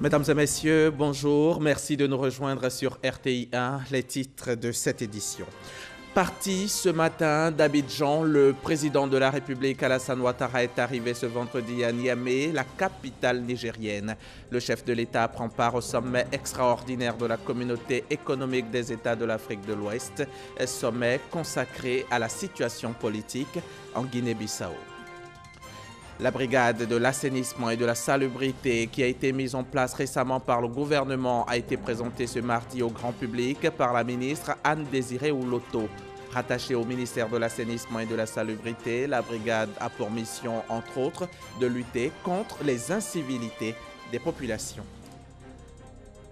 Mesdames et messieurs, bonjour. Merci de nous rejoindre sur RTI1, les titres de cette édition. Parti ce matin d'Abidjan, le président de la République Alassane Ouattara est arrivé ce vendredi à Niamey, la capitale nigérienne. Le chef de l'État prend part au sommet extraordinaire de la communauté économique des États de l'Afrique de l'Ouest, sommet consacré à la situation politique en Guinée-Bissau. La brigade de l'assainissement et de la salubrité qui a été mise en place récemment par le gouvernement a été présentée ce mardi au grand public par la ministre Anne-Désirée Ouloto. Rattachée au ministère de l'assainissement et de la salubrité, la brigade a pour mission, entre autres, de lutter contre les incivilités des populations.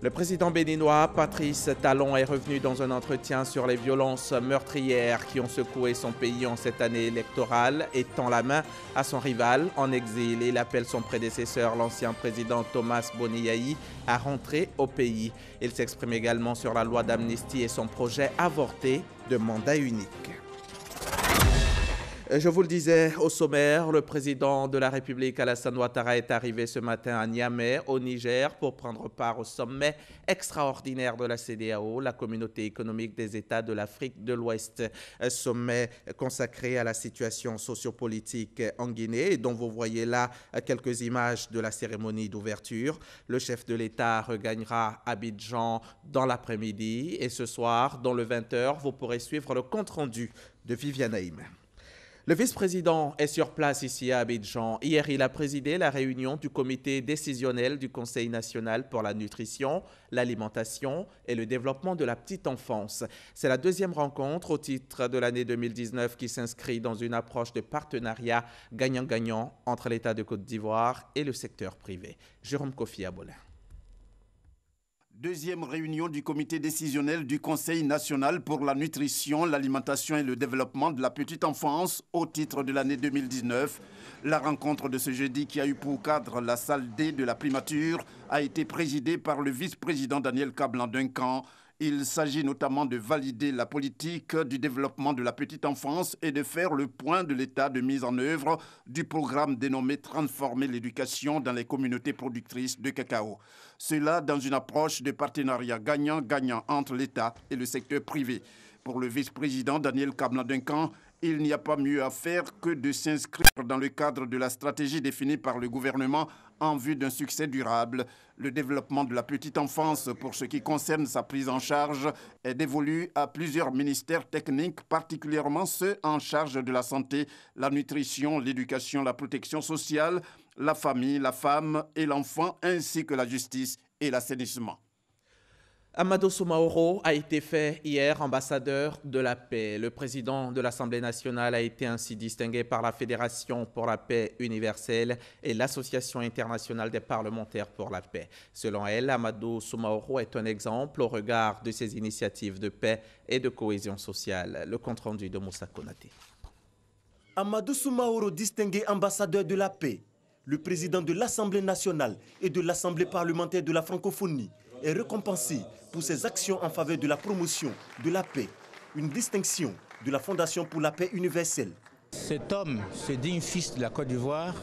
Le président béninois Patrice Talon est revenu dans un entretien sur les violences meurtrières qui ont secoué son pays en cette année électorale et tend la main à son rival en exil. Il appelle son prédécesseur, l'ancien président Thomas Boniaï, à rentrer au pays. Il s'exprime également sur la loi d'amnistie et son projet avorté de mandat unique. Je vous le disais au sommaire, le président de la République Alassane Ouattara est arrivé ce matin à Niamey, au Niger, pour prendre part au sommet extraordinaire de la CEDEAO, la communauté économique des États de l'Afrique de l'Ouest. Sommet consacré à la situation sociopolitique en Guinée, et dont vous voyez là quelques images de la cérémonie d'ouverture. Le chef de l'État regagnera Abidjan dans l'après-midi, et ce soir, dans le 20h, vous pourrez suivre le compte-rendu de Viviane Haïm. Le vice-président est sur place ici à Abidjan. Hier, il a présidé la réunion du comité décisionnel du Conseil national pour la nutrition, l'alimentation et le développement de la petite enfance. C'est la deuxième rencontre au titre de l'année 2019 qui s'inscrit dans une approche de partenariat gagnant-gagnant entre l'État de Côte d'Ivoire et le secteur privé. Jérôme Kofi Abolin. Deuxième réunion du comité décisionnel du Conseil national pour la nutrition, l'alimentation et le développement de la petite enfance au titre de l'année 2019. La rencontre de ce jeudi qui a eu pour cadre la salle D de la primature a été présidée par le vice-président Daniel Kablan-Duncan. Il s'agit notamment de valider la politique du développement de la petite enfance et de faire le point de l'état de mise en œuvre du programme dénommé « Transformer l'éducation dans les communautés productrices de cacao ». Cela dans une approche de partenariat gagnant-gagnant entre l'État et le secteur privé. Pour le vice-président Daniel Kablan-Duncan, il n'y a pas mieux à faire que de s'inscrire dans le cadre de la stratégie définie par le gouvernement en vue d'un succès durable. Le développement de la petite enfance, pour ce qui concerne sa prise en charge, est dévolu à plusieurs ministères techniques, particulièrement ceux en charge de la santé, la nutrition, l'éducation, la protection sociale, la famille, la femme et l'enfant, ainsi que la justice et l'assainissement. Amadou Soumaoro a été fait hier ambassadeur de la paix. Le président de l'Assemblée nationale a été ainsi distingué par la Fédération pour la paix universelle et l'Association internationale des parlementaires pour la paix. Selon elle, Amadou Soumaoro est un exemple au regard de ses initiatives de paix et de cohésion sociale. Le compte-rendu de Moussa Konaté. Amadou Soumaoro, distingué ambassadeur de la paix, le président de l'Assemblée nationale et de l'Assemblée parlementaire de la francophonie, est récompensé pour ses actions en faveur de la promotion de la paix, une distinction de la Fondation pour la paix universelle. Cet homme, ce digne fils de la Côte d'Ivoire,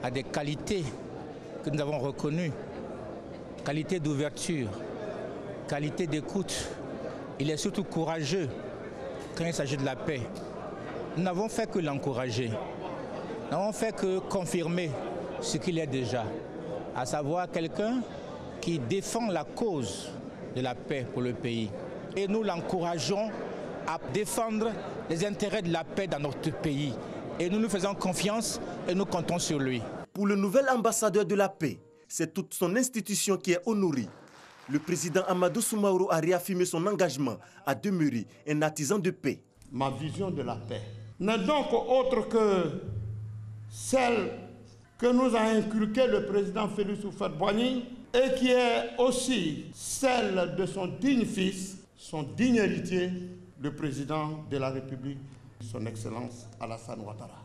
a des qualités que nous avons reconnues. Qualité d'ouverture, qualité d'écoute. Il est surtout courageux quand il s'agit de la paix. Nous n'avons fait que l'encourager. Nous n'avons fait que confirmer ce qu'il est déjà, à savoir quelqu'un qui défend la cause de la paix pour le pays. Et nous l'encourageons à défendre les intérêts de la paix dans notre pays. Et nous nous faisons confiance et nous comptons sur lui. Pour le nouvel ambassadeur de la paix, c'est toute son institution qui est honorée. Le président Amadou Soumaoro a réaffirmé son engagement à demeurer un artisan de paix. Ma vision de la paix n'est donc autre que celle que nous a inculquée le président Félix Houphouët-Boigny et qui est aussi celle de son digne fils, son digne héritier, le président de la République, son Excellence Alassane Ouattara.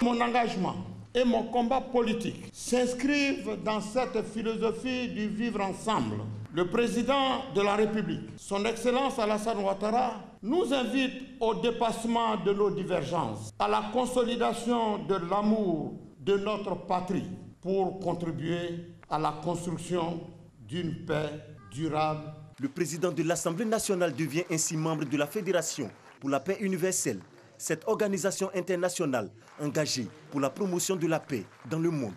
Mon engagement et mon combat politique s'inscrivent dans cette philosophie du vivre ensemble. Le président de la République, son Excellence Alassane Ouattara, nous invite au dépassement de nos divergences, à la consolidation de l'amour de notre patrie pour contribuer à la construction d'une paix durable. Le président de l'Assemblée nationale devient ainsi membre de la Fédération pour la paix universelle, cette organisation internationale engagée pour la promotion de la paix dans le monde.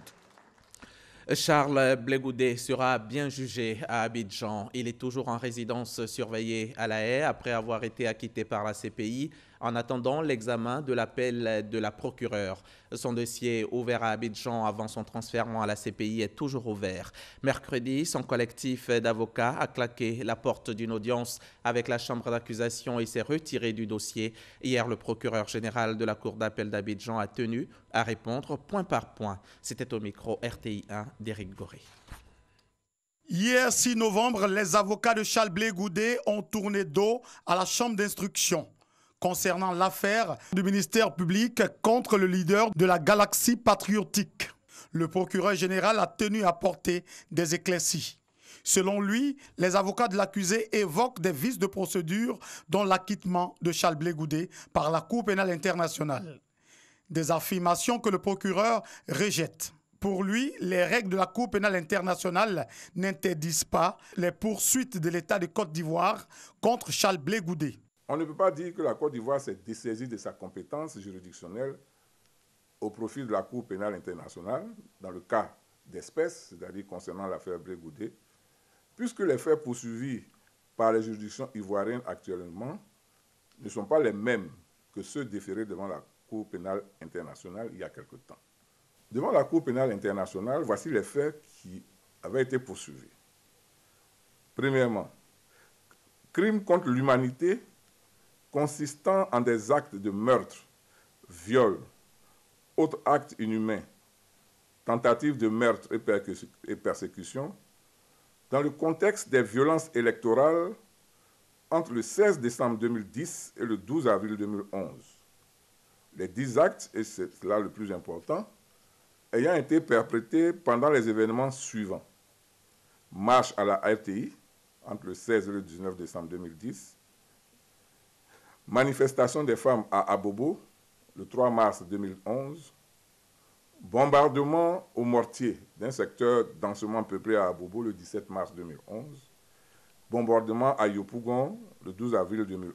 Charles Blé Goudet sera bien jugé à Abidjan. Il est toujours en résidence surveillée à La Haye après avoir été acquitté par la CPI en attendant l'examen de l'appel de la procureure. Son dossier ouvert à Abidjan avant son transfert à la CPI est toujours ouvert. Mercredi, son collectif d'avocats a claqué la porte d'une audience avec la chambre d'accusation et s'est retiré du dossier. Hier, le procureur général de la Cour d'appel d'Abidjan a tenu à répondre point par point. C'était au micro RTI 1 d'Éric Goré. Hier 6 novembre, les avocats de Charles Blé Goudet ont tourné dos à la chambre d'instruction concernant l'affaire du ministère public contre le leader de la Galaxie patriotique. Le procureur général a tenu à apporter des éclaircies. Selon lui, les avocats de l'accusé évoquent des vices de procédure dont l'acquittement de Charles Blé Goudet par la Cour pénale internationale. Des affirmations que le procureur rejette. Pour lui, les règles de la Cour pénale internationale n'interdisent pas les poursuites de l'État de Côte d'Ivoire contre Charles Blé Goudet. On ne peut pas dire que la Côte d'Ivoire s'est dessaisie de sa compétence juridictionnelle au profit de la Cour pénale internationale, dans le cas d'espèce, c'est-à-dire concernant l'affaire Blé Goudet, puisque les faits poursuivis par les juridictions ivoiriennes actuellement ne sont pas les mêmes que ceux déférés devant la Cour pénale internationale il y a quelque temps. Devant la Cour pénale internationale, voici les faits qui avaient été poursuivis. Premièrement, crime contre l'humanité consistant en des actes de meurtre, viol, autres actes inhumains, tentatives de meurtre et persécution, dans le contexte des violences électorales entre le 16 décembre 2010 et le 12 avril 2011. Les 10 actes, et c'est là le plus important, ayant été perpétrés pendant les événements suivants. Marche à la RTI, entre le 16 et le 19 décembre 2010, manifestation des femmes à Abobo, le 3 mars 2011, bombardement au mortier d'un secteur densément peuplé à Abobo le 17 mars 2011, bombardement à Yopougon le 12 avril 2011.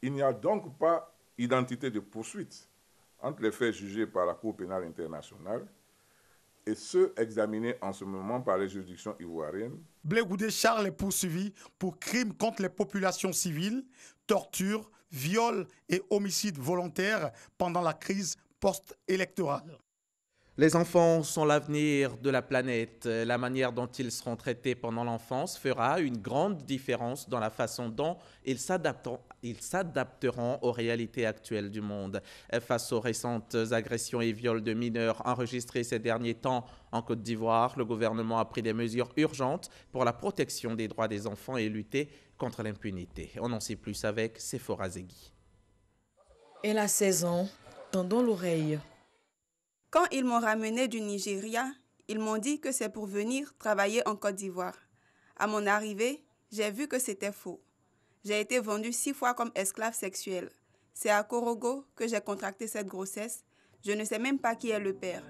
Il n'y a donc pas identité de poursuite entre les faits jugés par la Cour pénale internationale et ceux examinés en ce moment par les juridictions ivoiriennes. Blé Goudet Charles est poursuivi pour crimes contre les populations civiles, torture, viol et homicide volontaire pendant la crise post-électorale. Les enfants sont l'avenir de la planète. La manière dont ils seront traités pendant l'enfance fera une grande différence dans la façon dont ils s'adapteront aux réalités actuelles du monde. Face aux récentes agressions et viols de mineurs enregistrés ces derniers temps en Côte d'Ivoire, le gouvernement a pris des mesures urgentes pour la protection des droits des enfants et lutter contre l'impunité. On en sait plus avec Sephora Zegui. Elle a 16 ans, tendons l'oreille. Quand ils m'ont ramené du Nigeria, ils m'ont dit que c'est pour venir travailler en Côte d'Ivoire. À mon arrivée, j'ai vu que c'était faux. J'ai été vendue 6 fois comme esclave sexuelle. C'est à Korogo que j'ai contracté cette grossesse. Je ne sais même pas qui est le père.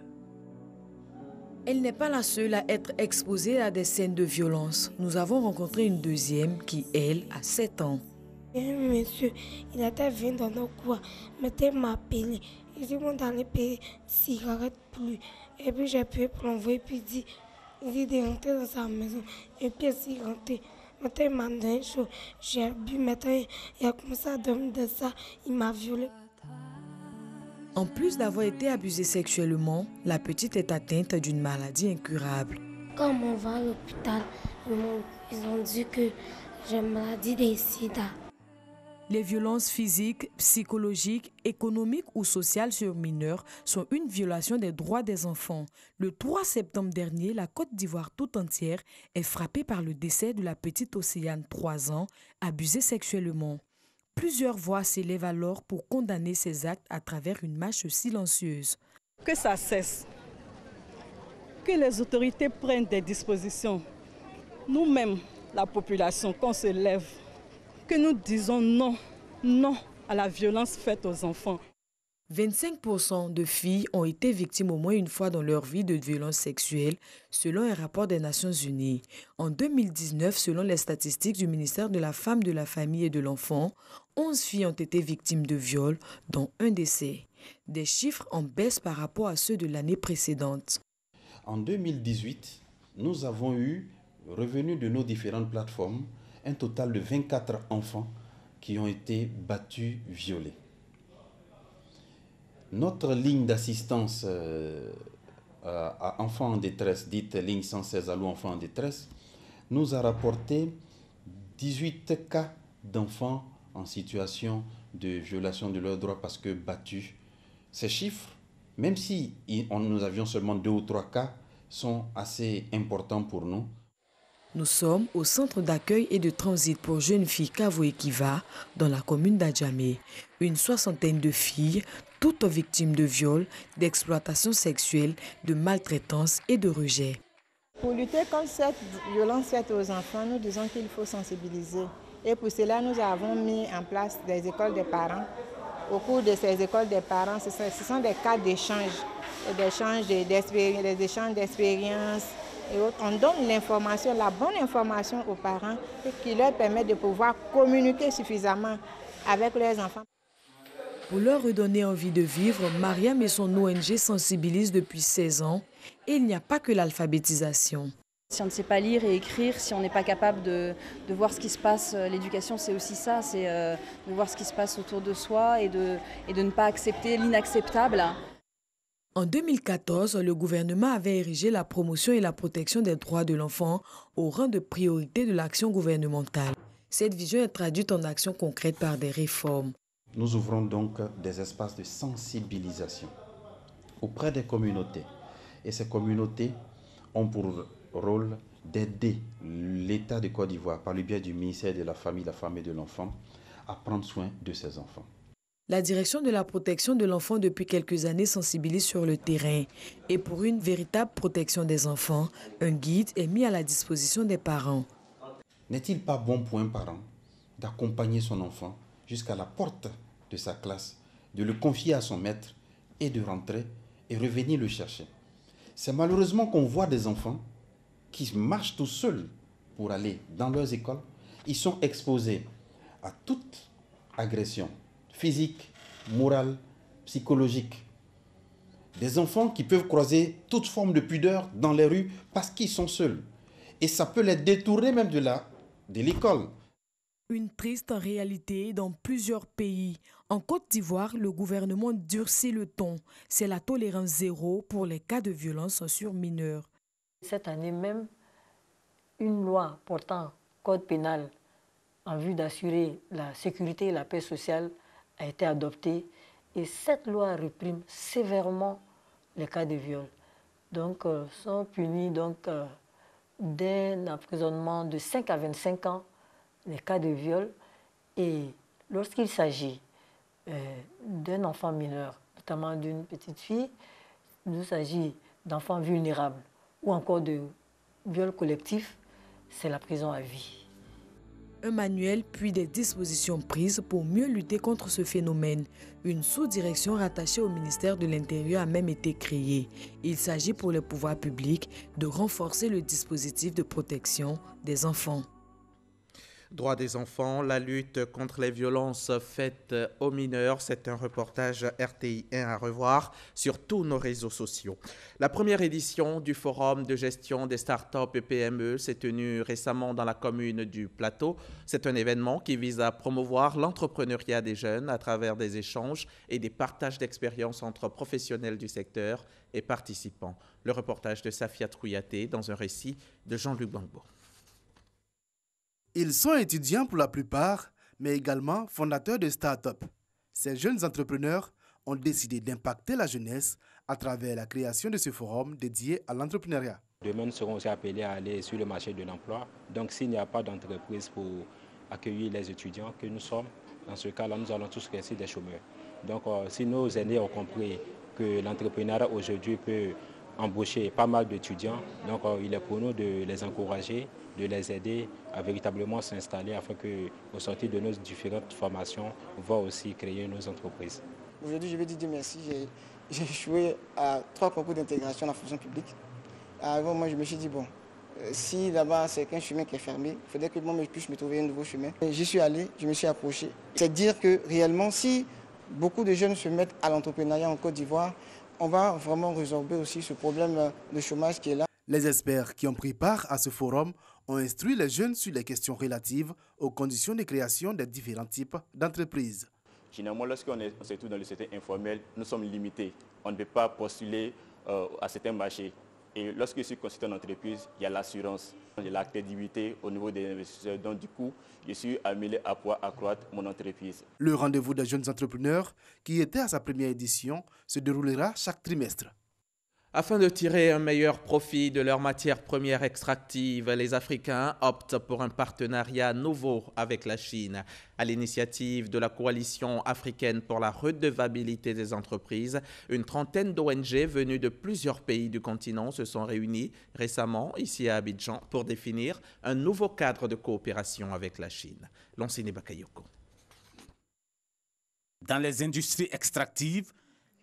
Elle n'est pas la seule à être exposée à des scènes de violence. Nous avons rencontré une deuxième qui, elle, a 7 ans. Monsieur, il était venu dans nos coins, mais il m'a appelé. Il dit qu'on dans les pays, cigarette plus. Et puis j'ai pu l'envoyer, puis il dit de rentrer dans sa maison. Et puis il rentré. Maintenant il m'a donné chaud. J'ai bu, maintenant il a commencé à dormir de ça. Il m'a violé. En plus d'avoir été abusée sexuellement, la petite est atteinte d'une maladie incurable. Quand on va à l'hôpital, ils ont dit que j'ai une maladie des sida. Les violences physiques, psychologiques, économiques ou sociales sur mineurs sont une violation des droits des enfants. Le 3 septembre dernier, la Côte d'Ivoire tout entière est frappée par le décès de la petite Océane, 3 ans, abusée sexuellement. Plusieurs voix s'élèvent alors pour condamner ces actes à travers une marche silencieuse. Que ça cesse, que les autorités prennent des dispositions. Nous-mêmes, la population, qu'on se lève, que nous disons non, non à la violence faite aux enfants. 25% de filles ont été victimes au moins une fois dans leur vie de violences sexuelles, selon un rapport des Nations Unies. En 2019, selon les statistiques du ministère de la Femme, de la Famille et de l'Enfant, 11 filles ont été victimes de viols, dont un décès. Des chiffres en baisse par rapport à ceux de l'année précédente. En 2018, nous avons eu, revenus de nos différentes plateformes, un total de 24 enfants qui ont été battus, violés. Notre ligne d'assistance à enfants en détresse, dite ligne 116 Allô enfants en détresse, nous a rapporté 18 cas d'enfants en situation de violation de leurs droits parce que battus. Ces chiffres, même si nous avions seulement 2 ou 3 cas, sont assez importants pour nous. Nous sommes au centre d'accueil et de transit pour jeunes filles Kavoekiva, dans la commune d'Adjamé. Une soixantaine de filles, toutes victimes de viols, d'exploitation sexuelle, de maltraitance et de rejet. Pour lutter contre cette violence faite aux enfants, nous disons qu'il faut sensibiliser. Et pour cela, nous avons mis en place des écoles des parents. Au cours de ces écoles des parents, ce sont des cas d'échange, des échanges d'expériences. Et on donne l'information, la bonne information aux parents qui leur permet de pouvoir communiquer suffisamment avec leurs enfants. Pour leur redonner envie de vivre, Mariam et son ONG sensibilisent depuis 16 ans et il n'y a pas que l'alphabétisation. Si on ne sait pas lire et écrire, si on n'est pas capable de voir ce qui se passe, l'éducation c'est aussi ça, c'est de voir ce qui se passe autour de soi et de ne pas accepter l'inacceptable. En 2014, le gouvernement avait érigé la promotion et la protection des droits de l'enfant au rang de priorité de l'action gouvernementale. Cette vision est traduite en actions concrètes par des réformes. Nous ouvrons donc des espaces de sensibilisation auprès des communautés. Et ces communautés ont pour rôle d'aider l'État de Côte d'Ivoire, par le biais du ministère de la Famille, de la Femme et de l'Enfant, à prendre soin de ces enfants. La direction de la protection de l'enfant depuis quelques années sensibilise sur le terrain. Et pour une véritable protection des enfants, un guide est mis à la disposition des parents. N'est-il pas bon pour un parent d'accompagner son enfant jusqu'à la porte de sa classe, de le confier à son maître et de rentrer et revenir le chercher? C'est malheureusement qu'on voit des enfants qui marchent tout seuls pour aller dans leurs écoles. Ils sont exposés à toute agression physique, morale, psychologique. Des enfants qui peuvent croiser toute forme de pudeur dans les rues parce qu'ils sont seuls. Et ça peut les détourner même de l'école. Une triste réalité dans plusieurs pays. En Côte d'Ivoire, le gouvernement durcit le ton. C'est la tolérance zéro pour les cas de violence sur mineurs. Cette année même, une loi portant code pénal en vue d'assurer la sécurité et la paix sociale a été adoptée et cette loi réprime sévèrement les cas de viol. Donc, sont punis d'un emprisonnement de 5 à 25 ans les cas de viol. Et lorsqu'il s'agit d'un enfant mineur, notamment d'une petite fille, il s'agit d'enfants vulnérables ou encore de viol collectif, c'est la prison à vie. Un manuel puis des dispositions prises pour mieux lutter contre ce phénomène. Une sous-direction rattachée au ministère de l'Intérieur a même été créée. Il s'agit pour les pouvoirs publics de renforcer le dispositif de protection des enfants. Droits des enfants, la lutte contre les violences faites aux mineurs, c'est un reportage RTI 1 à revoir sur tous nos réseaux sociaux. La première édition du Forum de gestion des startups et PME s'est tenue récemment dans la commune du Plateau. C'est un événement qui vise à promouvoir l'entrepreneuriat des jeunes à travers des échanges et des partages d'expériences entre professionnels du secteur et participants. Le reportage de Safia Trouyaté dans un récit de Jean-Luc Bangbo. Ils sont étudiants pour la plupart, mais également fondateurs de start-up. Ces jeunes entrepreneurs ont décidé d'impacter la jeunesse à travers la création de ce forum dédié à l'entrepreneuriat. Demain, nous serons aussi appelés à aller sur le marché de l'emploi. Donc, s'il n'y a pas d'entreprise pour accueillir les étudiants que nous sommes, dans ce cas-là, nous allons tous rester des chômeurs. Donc, si nos aînés ont compris que l'entrepreneuriat aujourd'hui peut embaucher pas mal d'étudiants, donc il est pour nous de les encourager, de les aider à véritablement s'installer afin qu'au sortir de nos différentes formations, on va aussi créer nos entreprises. Aujourd'hui, je vais dire merci. J'ai échoué à 3 concours d'intégration dans la fonction publique. Avant, moi, je me suis dit, bon, si là-bas, c'est qu'un chemin qui est fermé, il faudrait que moi, je puisse me trouver un nouveau chemin. J'y suis allé, je me suis approché. C'est dire que réellement, si beaucoup de jeunes se mettent à l'entrepreneuriat en Côte d'Ivoire, on va vraiment résorber aussi ce problème de chômage qui est là. Les experts qui ont pris part à ce forum ont instruit les jeunes sur les questions relatives aux conditions de création des différents types d'entreprises. Généralement, lorsqu'on se trouve dans le secteur informel, nous sommes limités. On ne peut pas postuler à certains marchés. Et lorsque je suis constitué en entreprise, il y a l'assurance, il y a la crédibilité au niveau des investisseurs. Donc du coup, je suis amené à pouvoir accroître mon entreprise. Le rendez-vous des jeunes entrepreneurs, qui était à sa première édition, se déroulera chaque trimestre. Afin de tirer un meilleur profit de leurs matières premières extractives, les Africains optent pour un partenariat nouveau avec la Chine. À l'initiative de la Coalition africaine pour la redevabilité des entreprises, une trentaine d'ONG venues de plusieurs pays du continent se sont réunies récemment ici à Abidjan pour définir un nouveau cadre de coopération avec la Chine. Lonsini Bakayoko. Dans les industries extractives,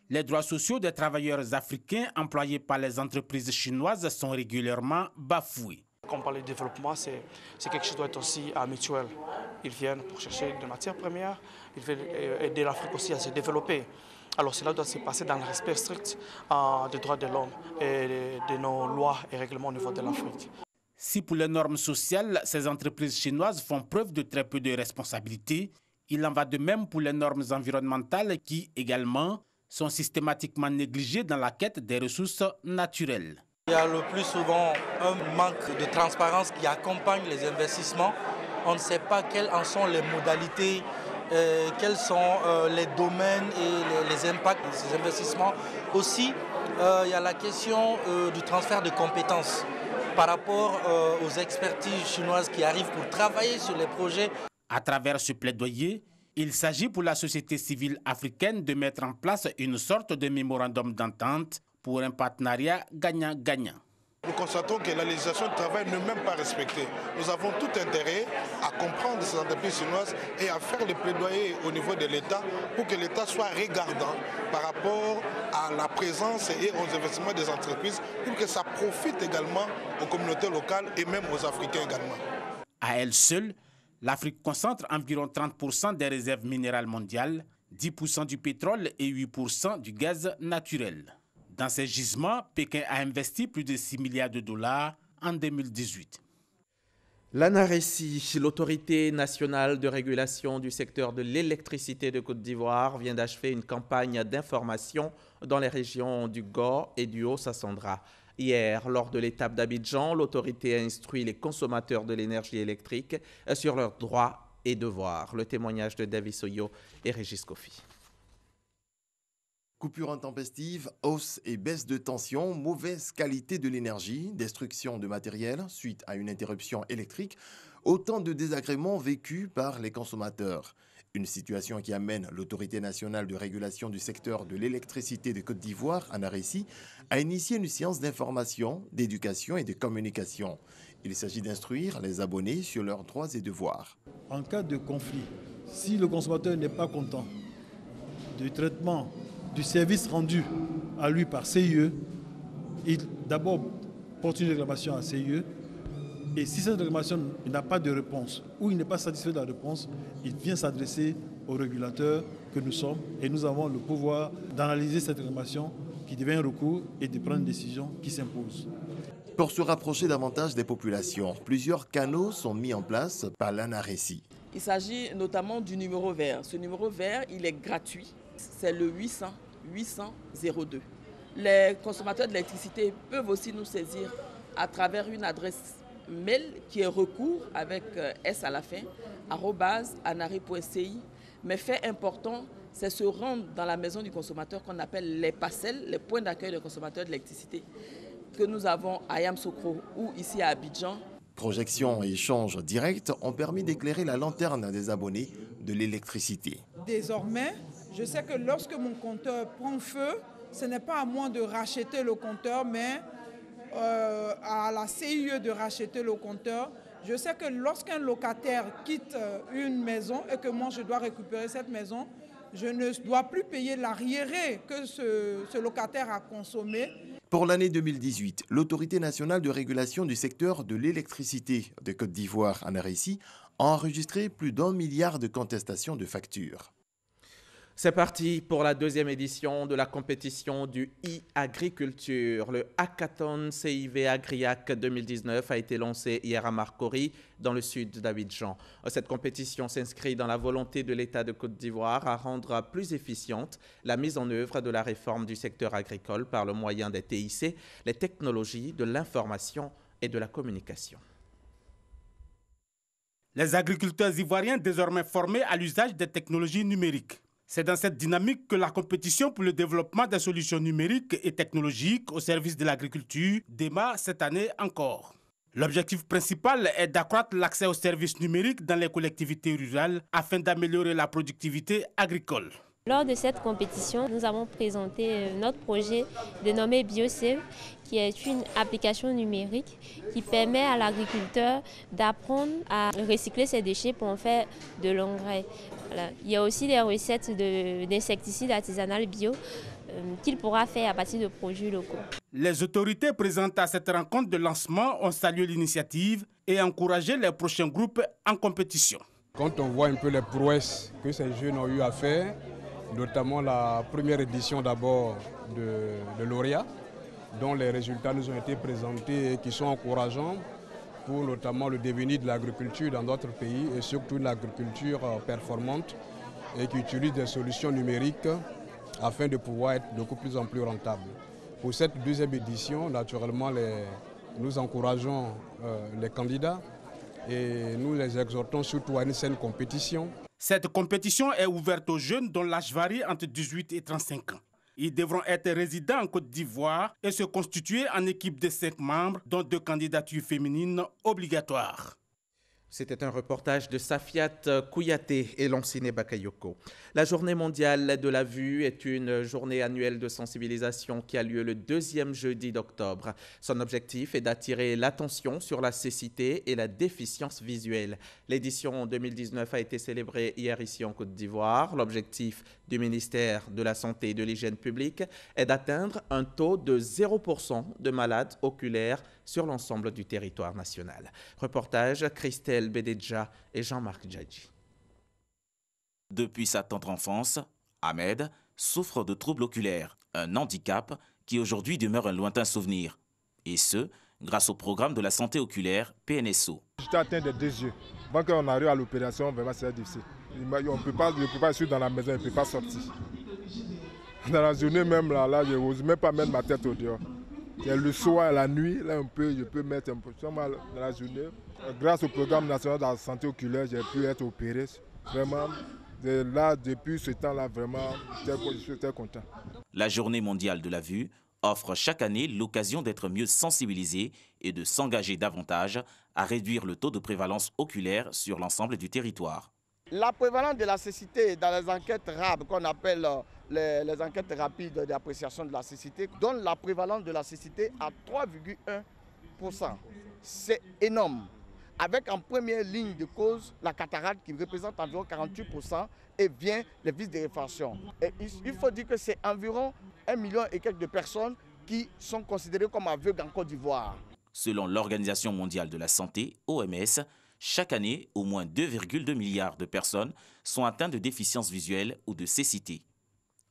les droits sociaux des travailleurs africains employés par les entreprises chinoises sont régulièrement bafoués. Quand on parle de développement, c'est quelque chose qui doit être aussi mutuel. Ils viennent pour chercher des matières premières, ils veulent aider l'Afrique aussi à se développer. Alors cela doit se passer dans le respect strict des droits de l'homme et de nos lois et règlements au niveau de l'Afrique. Si pour les normes sociales, ces entreprises chinoises font preuve de très peu de responsabilité, il en va de même pour les normes environnementales qui, également, sont systématiquement négligées dans la quête des ressources naturelles. Il y a le plus souvent un manque de transparence qui accompagne les investissements. On ne sait pas quelles en sont les modalités, quels sont les domaines et les impacts de ces investissements. Aussi, il y a la question du transfert de compétences par rapport aux expertises chinoises qui arrivent pour travailler sur les projets. À travers ce plaidoyer, il s'agit pour la société civile africaine de mettre en place une sorte de mémorandum d'entente pour un partenariat gagnant-gagnant. Nous constatons que la législation du travail n'est même pas respectée. Nous avons tout intérêt à comprendre ces entreprises chinoises et à faire le plaidoyer au niveau de l'État pour que l'État soit regardant par rapport à la présence et aux investissements des entreprises pour que ça profite également aux communautés locales et même aux Africains également. À elle seule, l'Afrique concentre environ 30% des réserves minérales mondiales, 10% du pétrole et 8% du gaz naturel. Dans ces gisements, Pékin a investi plus de 6 milliards de dollars en 2018. L'ANARECI, l'autorité nationale de régulation du secteur de l'électricité de Côte d'Ivoire, vient d'achever une campagne d'information dans les régions du Gor et du Haut-Sassandra. Hier, lors de l'étape d'Abidjan, l'autorité a instruit les consommateurs de l'énergie électrique sur leurs droits et devoirs. Le témoignage de Davis Oyo et Régis Kofi. Coupure intempestive, hausse et baisse de tension, mauvaise qualité de l'énergie, destruction de matériel suite à une interruption électrique, autant de désagréments vécus par les consommateurs. Une situation qui amène l'Autorité nationale de régulation du secteur de l'électricité de Côte d'Ivoire, ANARECI, à initier une séance d'information, d'éducation et de communication. Il s'agit d'instruire les abonnés sur leurs droits et devoirs. En cas de conflit, si le consommateur n'est pas content du traitement du service rendu à lui par CIE, il d'abord porte une réclamation à CIE. Et si cette réclamation n'a pas de réponse ou il n'est pas satisfait de la réponse, il vient s'adresser au régulateur que nous sommes et nous avons le pouvoir d'analyser cette réclamation qui devient un recours et de prendre une décision qui s'impose. Pour se rapprocher davantage des populations, plusieurs canaux sont mis en place par l'ANARECI. Il s'agit notamment du numéro vert. Ce numéro vert, il est gratuit. C'est le 800-800-02. Les consommateurs d'électricité peuvent aussi nous saisir à travers une adresse mail qui est recours avec S à la fin, @anare.ci. Mais fait important, c'est se rendre dans la maison du consommateur qu'on appelle les parcelles, les points d'accueil des consommateurs d'électricité que nous avons à Yamsokro ou ici à Abidjan. Projections et échanges directs ont permis d'éclairer la lanterne des abonnés de l'électricité. Désormais, je sais que lorsque mon compteur prend feu, ce n'est pas à moi de racheter le compteur, mais à la CIE de racheter le compteur. Je sais que lorsqu'un locataire quitte une maison et que moi je dois récupérer cette maison, je ne dois plus payer l'arriéré que ce locataire a consommé. Pour l'année 2018, l'Autorité nationale de régulation du secteur de l'électricité de Côte d'Ivoire, ANRECI, a enregistré plus d'1 milliard de contestations de factures. C'est parti pour la deuxième édition de la compétition du e-agriculture. Le Hackathon CIV Agriac 2019 a été lancé hier à Marcory, dans le sud d'Abidjan. Cette compétition s'inscrit dans la volonté de l'État de Côte d'Ivoire à rendre plus efficiente la mise en œuvre de la réforme du secteur agricole par le moyen des TIC, les technologies de l'information et de la communication. Les agriculteurs ivoiriens désormais formés à l'usage des technologies numériques. C'est dans cette dynamique que la compétition pour le développement des solutions numériques et technologiques au service de l'agriculture démarre cette année encore. L'objectif principal est d'accroître l'accès aux services numériques dans les collectivités rurales afin d'améliorer la productivité agricole. Lors de cette compétition, nous avons présenté notre projet dénommé BioSave, qui est une application numérique qui permet à l'agriculteur d'apprendre à recycler ses déchets pour en faire de l'engrais. Voilà. Il y a aussi des recettes d'insecticides artisanales bio qu'il pourra faire à partir de produits locaux. Les autorités présentes à cette rencontre de lancement ont salué l'initiative et encouragé les prochains groupes en compétition. Quand on voit un peu les prouesses que ces jeunes ont eu à faire, notamment la première édition d'abord de lauréats, dont les résultats nous ont été présentés et qui sont encourageants pour notamment le devenir de l'agriculture dans d'autres pays et surtout l'agriculture performante et qui utilise des solutions numériques afin de pouvoir être de plus en plus rentable. Pour cette deuxième édition, naturellement, nous encourageons les candidats et nous les exhortons surtout à une saine compétition. Cette compétition est ouverte aux jeunes dont l'âge varie entre 18 et 35 ans. Ils devront être résidents en Côte d'Ivoire et se constituer en équipe de 5 membres, dont 2 candidatures féminines obligatoires. C'était un reportage de Safiat Kouyaté et Lanciné Bakayoko. La journée mondiale de la vue est une journée annuelle de sensibilisation qui a lieu le 2e jeudi d'octobre. Son objectif est d'attirer l'attention sur la cécité et la déficience visuelle. L'édition 2019 a été célébrée hier ici en Côte d'Ivoire. L'objectif du ministère de la Santé et de l'Hygiène publique est d'atteindre un taux de 0% de malades oculaires sur l'ensemble du territoire national. Reportage Christelle Bédédja et Jean-Marc Djadji. Depuis sa tendre enfance, Ahmed souffre de troubles oculaires, un handicap qui aujourd'hui demeure un lointain souvenir. Et ce, grâce au programme de la santé oculaire PNSO. J'étais atteint des 2 yeux. Avant qu'on arrive à l'opération, vraiment c'est difficile. Je ne peux pas être dans la maison, je ne peux pas sortir. Dans la journée même, là je n'ose même pas mettre ma tête au dehors. Et le soir, la nuit, là je peux mettre un peu dans la journée. Grâce au programme national de la santé oculaire, j'ai pu être opéré. Vraiment, là, depuis ce temps-là, vraiment, je suis très content. La Journée mondiale de la vue offre chaque année l'occasion d'être mieux sensibilisé et de s'engager davantage à réduire le taux de prévalence oculaire sur l'ensemble du territoire. La prévalence de la cécité dans les enquêtes RAB, qu'on appelle les enquêtes rapides d'appréciation de la cécité, donne la prévalence de la cécité à 3,1%. C'est énorme. Avec en première ligne de cause la cataracte qui représente environ 48% et vient les vices de réfraction. Et il faut dire que c'est environ 1 million et quelques de personnes qui sont considérées comme aveugles en Côte d'Ivoire. Selon l'Organisation mondiale de la santé, OMS, chaque année, au moins 2,2 milliards de personnes sont atteintes de déficience visuelle ou de cécité.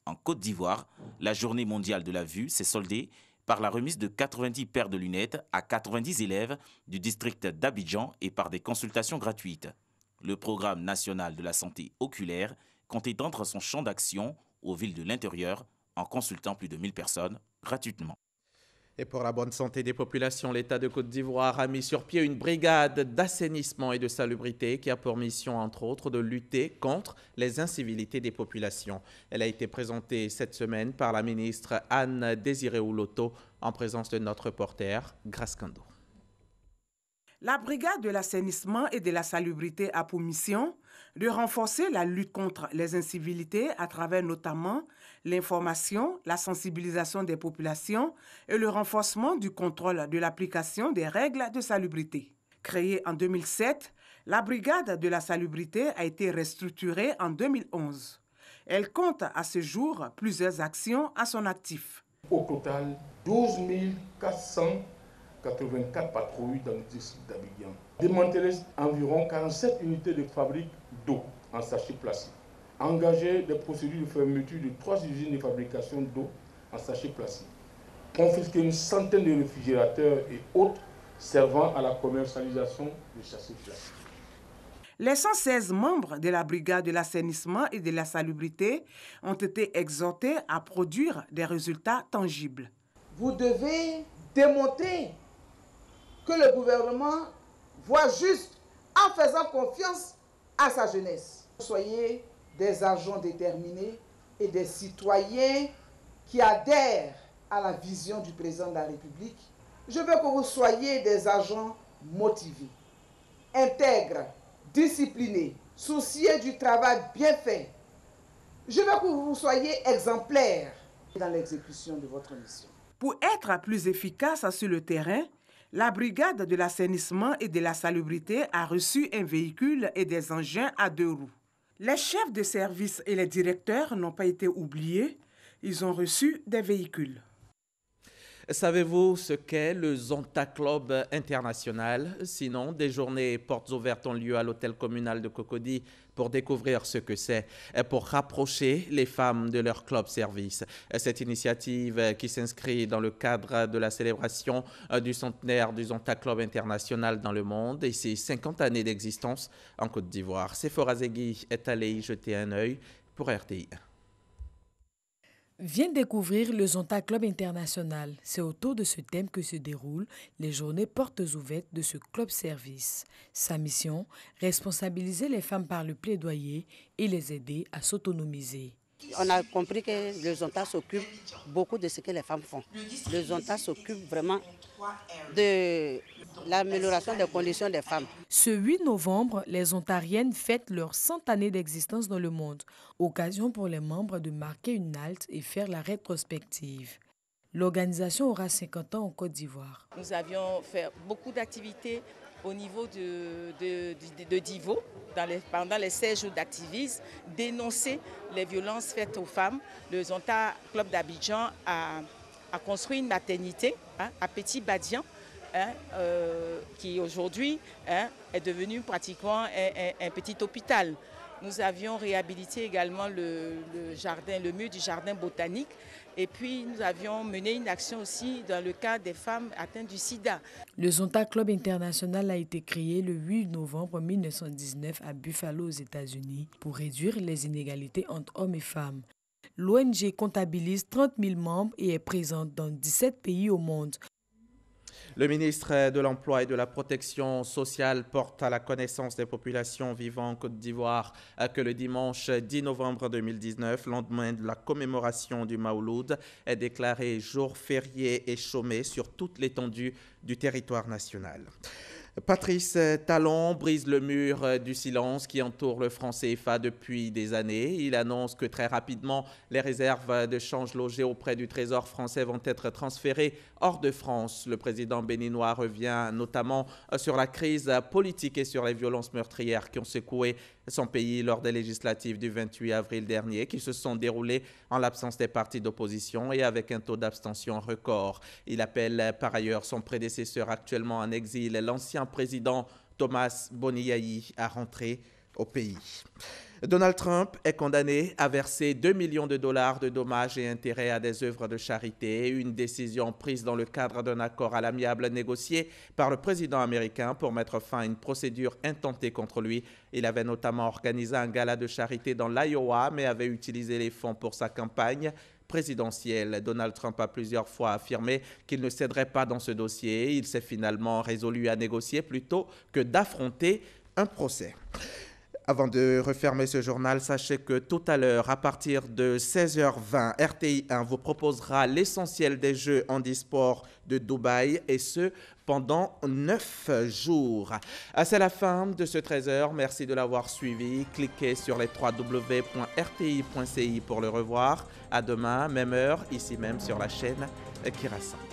En Côte d'Ivoire, la Journée mondiale de la vue s'est soldée par la remise de 90 paires de lunettes à 90 élèves du district d'Abidjan et par des consultations gratuites. Le programme national de la santé oculaire compte étendre son champ d'action aux villes de l'intérieur en consultant plus de 1000 personnes gratuitement. Et pour la bonne santé des populations, l'État de Côte d'Ivoire a mis sur pied une brigade d'assainissement et de salubrité qui a pour mission, entre autres, de lutter contre les incivilités des populations. Elle a été présentée cette semaine par la ministre Anne Désiré Ouloto en présence de notre reporter Grace Kando. La brigade de l'assainissement et de la salubrité a pour mission de renforcer la lutte contre les incivilités à travers notamment l'information, la sensibilisation des populations et le renforcement du contrôle de l'application des règles de salubrité. Créée en 2007, la brigade de la salubrité a été restructurée en 2011. Elle compte à ce jour plusieurs actions à son actif. Au total, 12 484 patrouilles dans le district d'Abidjan. Démantelé environ 47 unités de fabrique d'eau en sachets plastiques. Engagé des procédures de fermeture de 3 usines de fabrication d'eau en sachets plastiques. Confisqué une centaine de réfrigérateurs et autres servant à la commercialisation de sachets plastiques. Les 116 membres de la brigade de l'assainissement et de la salubrité ont été exhortés à produire des résultats tangibles. Vous devez démontrer que le gouvernement voit juste en faisant confiance à sa jeunesse. Soyez des agents déterminés et des citoyens qui adhèrent à la vision du président de la République. Je veux que vous soyez des agents motivés, intègres, disciplinés, soucieux du travail bien fait. Je veux que vous soyez exemplaires dans l'exécution de votre mission. Pour être plus efficace sur le terrain, la brigade de l'assainissement et de la salubrité a reçu un véhicule et des engins à 2 roues. Les chefs de service et les directeurs n'ont pas été oubliés. Ils ont reçu des véhicules. Savez-vous ce qu'est le Zonta Club international? Sinon, des journées portes ouvertes ont lieu à l'hôtel communal de Cocody pour découvrir ce que c'est et pour rapprocher les femmes de leur club service. Cette initiative qui s'inscrit dans le cadre de la célébration du centenaire du Zonta Club international dans le monde et ses 50 années d'existence en Côte d'Ivoire. Sephora Zegui est allée y jeter un œil pour RTI. Viens découvrir le Zonta Club international. C'est autour de ce thème que se déroulent les journées portes ouvertes de ce club service. Sa mission, responsabiliser les femmes par le plaidoyer et les aider à s'autonomiser. On a compris que le Zonta s'occupe beaucoup de ce que les femmes font. Le Zonta s'occupe vraiment de l'amélioration des conditions des femmes. Ce 8 novembre, les Ontariennes fêtent leur 100 années d'existence dans le monde. Occasion pour les membres de marquer une halte et faire la rétrospective. L'organisation aura 50 ans en Côte d'Ivoire. Nous avions fait beaucoup d'activités au niveau de Divo, pendant les 16 jours d'activisme, dénoncer les violences faites aux femmes. Le Zonta Club d'Abidjan a construit une maternité à Petit Badian, qui aujourd'hui est devenu pratiquement un petit hôpital. Nous avions réhabilité également le mur du jardin botanique. Et puis, nous avions mené une action aussi dans le cas des femmes atteintes du sida. Le Zonta Club international a été créé le 8 novembre 1919 à Buffalo, aux États-Unis, pour réduire les inégalités entre hommes et femmes. L'ONG comptabilise 30 000 membres et est présente dans 17 pays au monde. Le ministre de l'Emploi et de la Protection sociale porte à la connaissance des populations vivant en Côte d'Ivoire que le dimanche 10 novembre 2019, lendemain de la commémoration du Mawlud, est déclaré jour férié et chômé sur toute l'étendue du territoire national. Patrice Talon brise le mur du silence qui entoure le franc CFA depuis des années. Il annonce que très rapidement, les réserves de change logées auprès du Trésor français vont être transférées hors de France. Le président béninois revient notamment sur la crise politique et sur les violences meurtrières qui ont secoué son pays lors des législatives du 28 avril dernier, qui se sont déroulées en l'absence des partis d'opposition et avec un taux d'abstention record. Il appelle par ailleurs son prédécesseur actuellement en exil, l'ancien président Thomas Boniayi, à rentrer au pays. Donald Trump est condamné à verser 2 millions de dollars de dommages et intérêts à des œuvres de charité, une décision prise dans le cadre d'un accord à l'amiable négocié par le président américain pour mettre fin à une procédure intentée contre lui. Il avait notamment organisé un gala de charité dans l'Iowa, mais avait utilisé les fonds pour sa campagne présidentielle. Donald Trump a plusieurs fois affirmé qu'il ne céderait pas dans ce dossier. Il s'est finalement résolu à négocier plutôt que d'affronter un procès. Avant de refermer ce journal, sachez que tout à l'heure, à partir de 16h20, RTI 1 vous proposera l'essentiel des Jeux handisport de Dubaï, et ce, pendant 9 jours. C'est la fin de ce 13h. Merci de l'avoir suivi. Cliquez sur les www.rti.ci pour le revoir. À demain, même heure, ici même sur la chaîne qui rassemble.